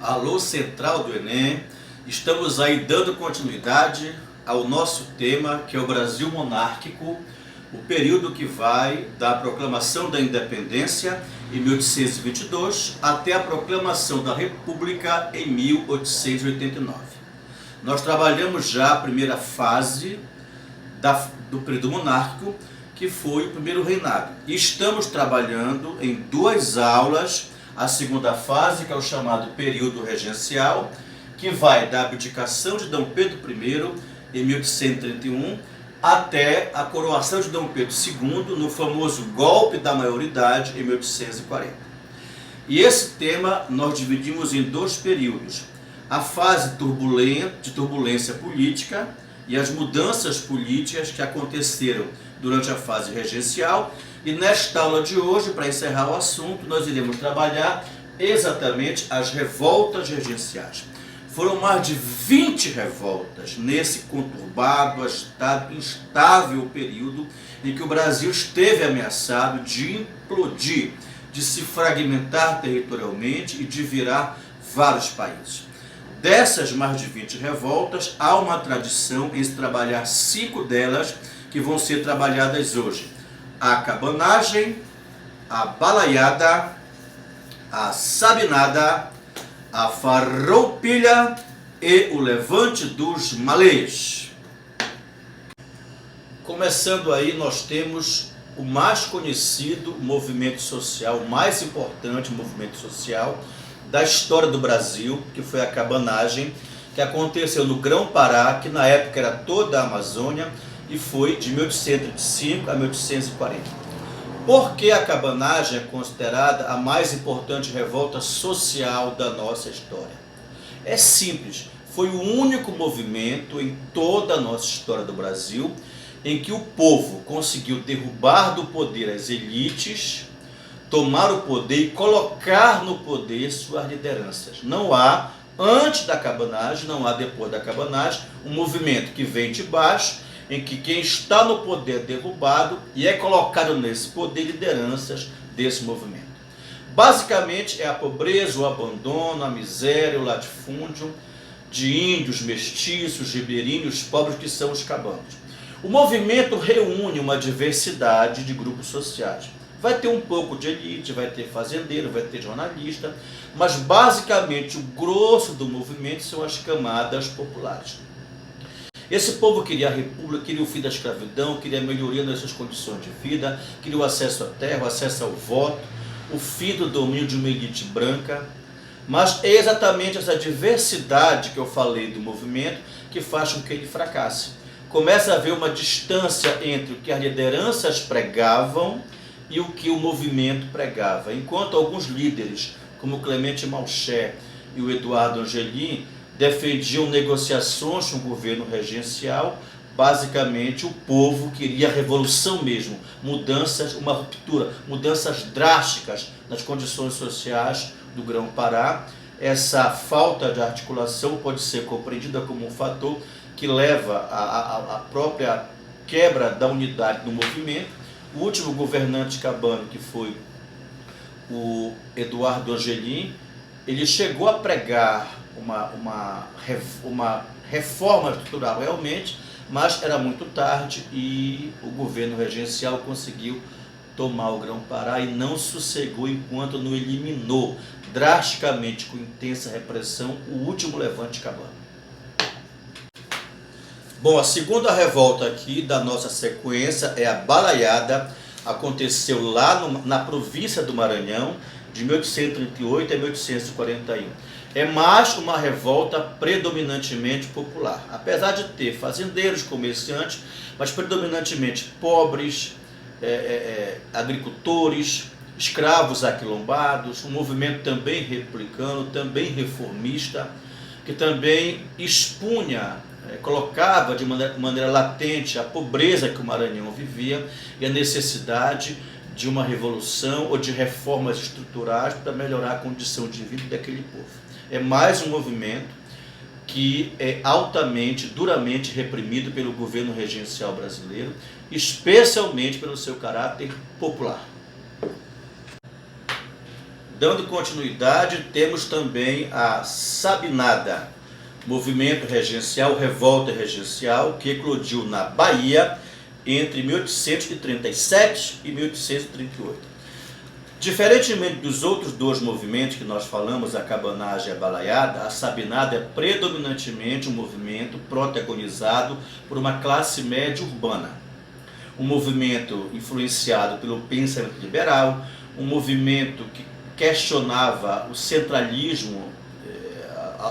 Alô Central do Enem, estamos aí dando continuidade ao nosso tema, que é o Brasil monárquico, o período que vai da proclamação da independência em 1822 até a proclamação da República em 1889. Nós trabalhamos já a primeira fase do período monárquico, que foi o primeiro reinado. E estamos trabalhando em duas aulas a segunda fase, que é o chamado período regencial, que vai da abdicação de Dom Pedro I em 1831 até a coroação de Dom Pedro II no famoso golpe da maioridade em 1840. E esse tema nós dividimos em dois períodos: a fase de turbulência política e as mudanças políticas que aconteceram durante a fase regencial. E nesta aula de hoje, para encerrar o assunto, nós iremos trabalhar exatamente as revoltas regenciais. Foram mais de 20 revoltas nesse conturbado, instável período em que o Brasil esteve ameaçado de implodir, de se fragmentar territorialmente e de virar vários países. Dessas mais de 20 revoltas, há uma tradição em se trabalhar 5 delas que vão ser trabalhadas hoje: a cabanagem, a balaiada, a sabinada, a farroupilha e o levante dos malês. Começando aí, nós temos o mais conhecido movimento social, o mais importante movimento social da história do Brasil, que foi a cabanagem, que aconteceu no Grão-Pará, que na época era toda a Amazônia, e foi de 1805 a 1840. Por que a cabanagem é considerada a mais importante revolta social da nossa história? É simples, foi o único movimento em toda a nossa história do Brasil em que o povo conseguiu derrubar do poder as elites, tomar o poder e colocar no poder suas lideranças. Não há, antes da cabanagem, não há depois da cabanagem, um movimento que vem de baixo, em que quem está no poder é derrubado e é colocado nesse poder lideranças desse movimento. Basicamente é a pobreza, o abandono, a miséria, o latifúndio de índios, mestiços, ribeirinhos, pobres, que são os cabanos. O movimento reúne uma diversidade de grupos sociais. Vai ter um pouco de elite, vai ter fazendeiro, vai ter jornalista, mas basicamente o grosso do movimento são as camadas populares. Esse povo queria a república, queria o fim da escravidão, queria a melhoria das suas condições de vida, queria o acesso à terra, o acesso ao voto, o fim do domínio de uma elite branca. Mas é exatamente essa diversidade que eu falei do movimento que faz com que ele fracasse. Começa a haver uma distância entre o que as lideranças pregavam e o que o movimento pregava. Enquanto alguns líderes, como Clemente Malcher e o Eduardo Angelim, defendiam negociações com o governo regencial, basicamente o povo queria revolução mesmo, mudanças, uma ruptura, mudanças drásticas nas condições sociais do Grão-Pará. Essa falta de articulação pode ser compreendida como um fator que leva à própria quebra da unidade do movimento. O último governante cabano, que foi o Eduardo Angelim, ele chegou a pregar uma reforma estrutural realmente, mas era muito tarde e o governo regencial conseguiu tomar o Grão-Pará e não sossegou enquanto não eliminou drasticamente, com intensa repressão, o último levante cabano. Bom, a segunda revolta aqui da nossa sequência é a balaiada. Aconteceu lá na província do Maranhão, de 1838 a 1841. É mais uma revolta predominantemente popular. Apesar de ter fazendeiros, comerciantes, mas predominantemente pobres, agricultores, escravos aquilombados, um movimento também republicano, também reformista, que também expunha, colocava de maneira latente a pobreza que o Maranhão vivia e a necessidade de uma revolução ou de reformas estruturais para melhorar a condição de vida daquele povo. É mais um movimento que é altamente, duramente reprimido pelo governo regencial brasileiro, especialmente pelo seu caráter popular. Dando continuidade, temos também a Sabinada, movimento regencial, revolta regencial, que eclodiu na Bahia entre 1837 e 1838. Diferentemente dos outros dois movimentos que nós falamos, a cabanagem e a balaiada, a Sabinada é predominantemente um movimento protagonizado por uma classe média urbana. Um movimento influenciado pelo pensamento liberal, um movimento que questionava o centralismo,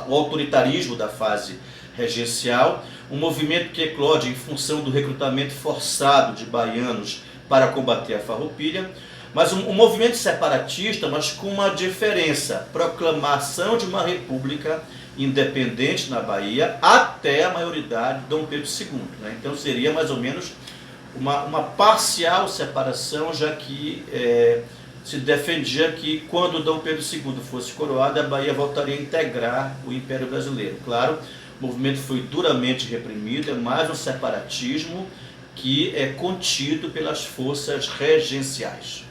o autoritarismo da fase regencial, um movimento que eclode em função do recrutamento forçado de baianos para combater a farroupilha, mas um movimento separatista, mas com uma diferença: proclamação de uma república independente na Bahia até a maioridade de Dom Pedro II. Né? Então seria mais ou menos uma parcial separação, já que se defendia que quando Dom Pedro II fosse coroado, a Bahia voltaria a integrar o Império Brasileiro. Claro, o movimento foi duramente reprimido, é mais um separatismo que é contido pelas forças regenciais.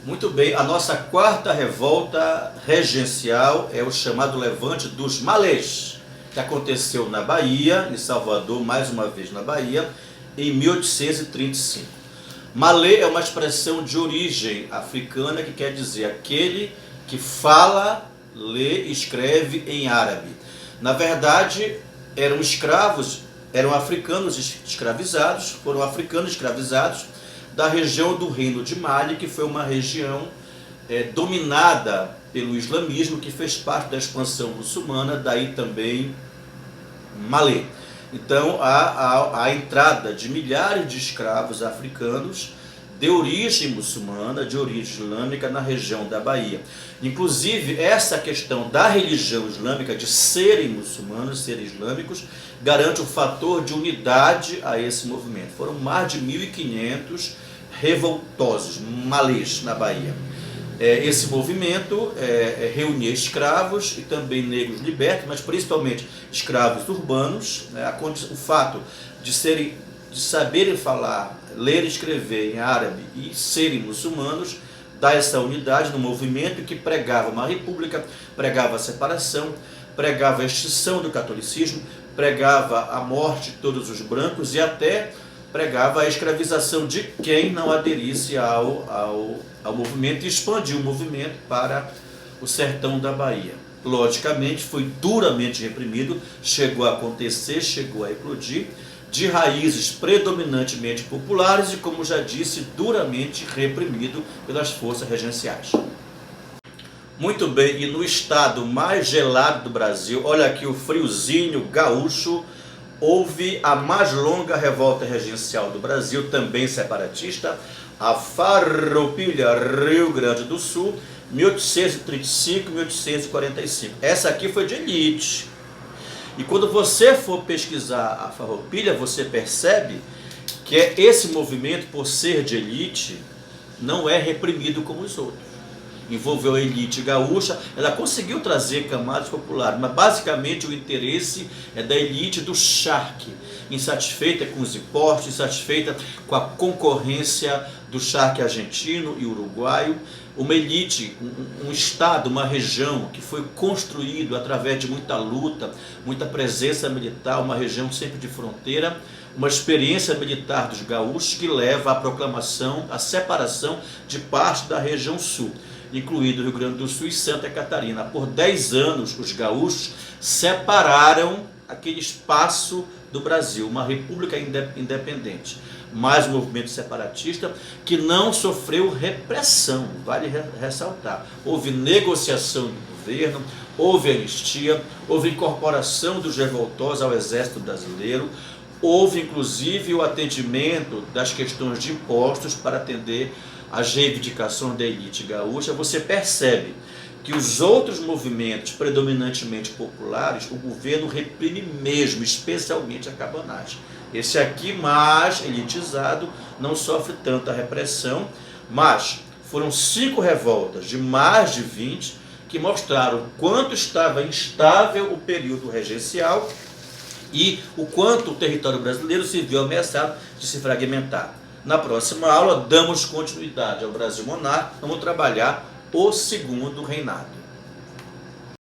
Muito bem, a nossa quarta revolta regencial é o chamado Levante dos Malês, que aconteceu na Bahia, em Salvador, mais uma vez na Bahia, em 1835. Malê é uma expressão de origem africana que quer dizer aquele que fala, lê e escreve em árabe. Na verdade, eram africanos escravizados, foram africanos escravizados da região do Reino de Mali, que foi uma região dominada pelo islamismo, que fez parte da expansão muçulmana, daí também Malê. Então, a entrada de milhares de escravos africanos de origem muçulmana, de origem islâmica, na região da Bahia. Inclusive, essa questão da religião islâmica, de serem muçulmanos, serem islâmicos, garante um fator de unidade a esse movimento. Foram mais de 1.500 revoltosos, malês, na Bahia. Esse movimento reunia escravos e também negros libertos, mas principalmente escravos urbanos. O fato de saberem falar, ler e escrever em árabe e serem muçulmanos dá essa unidade no movimento que pregava uma república, pregava a separação, pregava a extinção do catolicismo, pregava a morte de todos os brancos e até pregava a escravização de quem não aderisse ao movimento e expandiu o movimento para o sertão da Bahia. Logicamente, foi duramente reprimido, chegou a acontecer, chegou a eclodir, de raízes predominantemente populares e, como já disse, duramente reprimido pelas forças regenciais. Muito bem, e no estado mais gelado do Brasil, olha aqui o friozinho gaúcho, houve a mais longa revolta regencial do Brasil, também separatista, a Farroupilha, Rio Grande do Sul, 1835-1845. Essa aqui foi de elite. E quando você for pesquisar a Farroupilha, você percebe que esse movimento, por ser de elite, não é reprimido como os outros. Envolveu a elite gaúcha, ela conseguiu trazer camadas populares, mas basicamente o interesse é da elite do charque, insatisfeita com os impostos, insatisfeita com a concorrência do charque argentino e uruguaio, uma elite, um estado, uma região que foi construído através de muita luta, muita presença militar, uma região sempre de fronteira, uma experiência militar dos gaúchos que leva à proclamação, à separação de parte da região sul, incluído o Rio Grande do Sul e Santa Catarina. Por 10 anos, os gaúchos separaram aquele espaço do Brasil, uma república independente. Mais um movimento separatista que não sofreu repressão, vale ressaltar. Houve negociação do governo, houve anistia, houve incorporação dos revoltosos ao exército brasileiro, houve inclusive o atendimento das questões de impostos para atender as reivindicações da elite gaúcha. Você percebe que os outros movimentos predominantemente populares, o governo reprime mesmo, especialmente a cabanagem. Esse aqui, mais elitizado, não sofre tanta repressão, mas foram 5 revoltas de mais de 20 que mostraram o quanto estava instável o período regencial e o quanto o território brasileiro se viu ameaçado de se fragmentar. Na próxima aula, damos continuidade ao Brasil Monárquico, vamos trabalhar o segundo reinado.